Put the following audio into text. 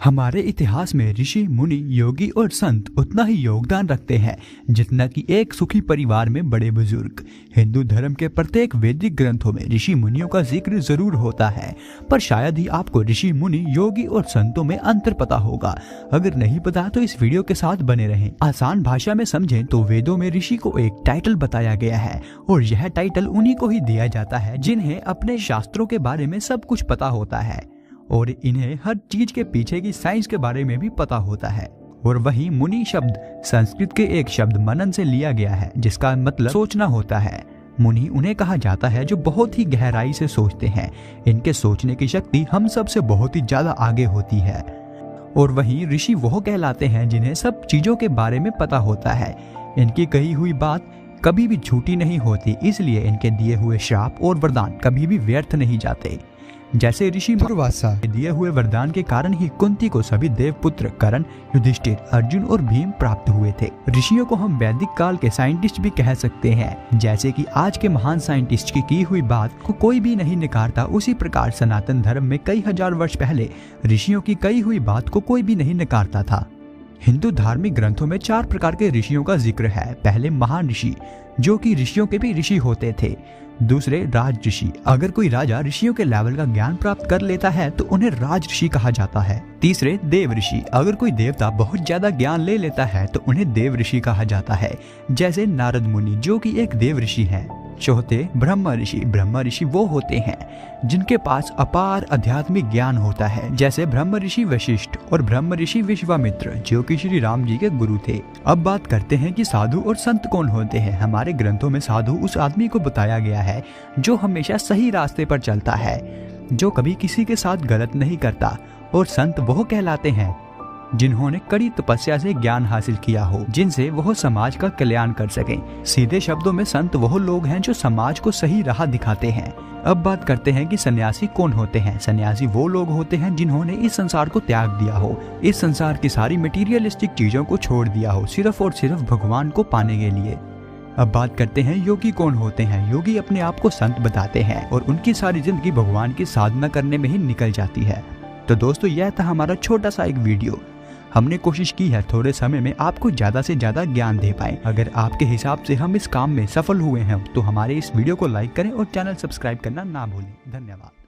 हमारे इतिहास में ऋषि मुनि योगी और संत उतना ही योगदान रखते हैं जितना कि एक सुखी परिवार में बड़े बुजुर्ग। हिंदू धर्म के प्रत्येक वैदिक ग्रंथों में ऋषि मुनियों का जिक्र जरूर होता है, पर शायद ही आपको ऋषि मुनि योगी और संतों में अंतर पता होगा। अगर नहीं पता तो इस वीडियो के साथ बने रहें। आसान भाषा में समझें तो वेदों में ऋषि को एक टाइटल बताया गया है और यह टाइटल उन्हीं को ही दिया जाता है जिन्हें अपने शास्त्रों के बारे में सब कुछ पता होता है और इन्हें हर चीज के पीछे की साइंस के बारे में भी पता होता है। और वहीं मुनि शब्द संस्कृत के एक शब्द मनन से लिया गया है जिसका मतलब सोचना होता है। मुनि उन्हें कहा जाता है जो बहुत ही गहराई से सोचते हैं। इनके सोचने की शक्ति हम सब से बहुत ही ज्यादा आगे होती है। और वहीं ऋषि वह कहलाते हैं जिन्हें सब चीजों के बारे में पता होता है। इनकी कही हुई बात कभी भी झूठी नहीं होती, इसलिए इनके दिए हुए श्राप और वरदान कभी भी व्यर्थ नहीं जाते। जैसे ऋषि दुर्वासा के दिए हुए वरदान के कारण ही कुंती को सभी देवपुत्र कर्ण, युधिष्ठिर, अर्जुन और भीम प्राप्त हुए थे। ऋषियों को हम वैदिक काल के साइंटिस्ट भी कह सकते हैं। जैसे कि आज के महान साइंटिस्ट की हुई बात को कोई भी नहीं नकारता, उसी प्रकार सनातन धर्म में कई हजार वर्ष पहले ऋषियों की कही हुई बात को कोई भी नहीं नकारता था। हिंदू धार्मिक ग्रंथों में 4 प्रकार के ऋषियों का जिक्र है। पहले महान ऋषि, जो कि ऋषियों के भी ऋषि होते थे। दूसरे राज ऋषि, अगर कोई राजा ऋषियों के लेवल का ज्ञान प्राप्त कर लेता है तो उन्हें राज ऋषि कहा जाता है। तीसरे देव ऋषि, अगर कोई देवता बहुत ज्यादा ज्ञान ले लेता है तो उन्हें देव ऋषि कहा जाता है, जैसे नारद मुनि जो कि एक देव ऋषि है। चौथे ब्रह्म ऋषि, ब्रह्म ऋषि वो होते हैं जिनके पास अपार आध्यात्मिक ज्ञान होता है, जैसे ब्रह्म ऋषि वशिष्ठ और ब्रह्म ऋषि विश्वामित्र जो कि श्री राम जी के गुरु थे। अब बात करते हैं कि साधु और संत कौन होते हैं। हमारे ग्रंथों में साधु उस आदमी को बताया गया है जो हमेशा सही रास्ते पर चलता है, जो कभी किसी के साथ गलत नहीं करता। और संत वह कहलाते हैं जिन्होंने कड़ी तपस्या से ज्ञान हासिल किया हो, जिनसे वह समाज का कल्याण कर सकें। सीधे शब्दों में संत वह लोग हैं जो समाज को सही राह दिखाते हैं। अब बात करते हैं कि सन्यासी कौन होते हैं। सन्यासी वो लोग होते हैं जिन्होंने इस संसार को त्याग दिया हो, इस संसार की सारी मटीरियलिस्टिक चीजों को छोड़ दिया हो, सिर्फ और सिर्फ भगवान को पाने के लिए। अब बात करते हैं योगी कौन होते हैं। योगी अपने आप को संत बताते हैं और उनकी सारी जिंदगी भगवान की साधना करने में ही निकल जाती है। तो दोस्तों, यह था हमारा छोटा सा एक वीडियो। हमने कोशिश की है थोड़े समय में आपको ज्यादा से ज्यादा ज्ञान दे पाए। अगर आपके हिसाब से हम इस काम में सफल हुए हैं तो हमारे इस वीडियो को लाइक करें और चैनल सब्सक्राइब करना ना भूलें। धन्यवाद।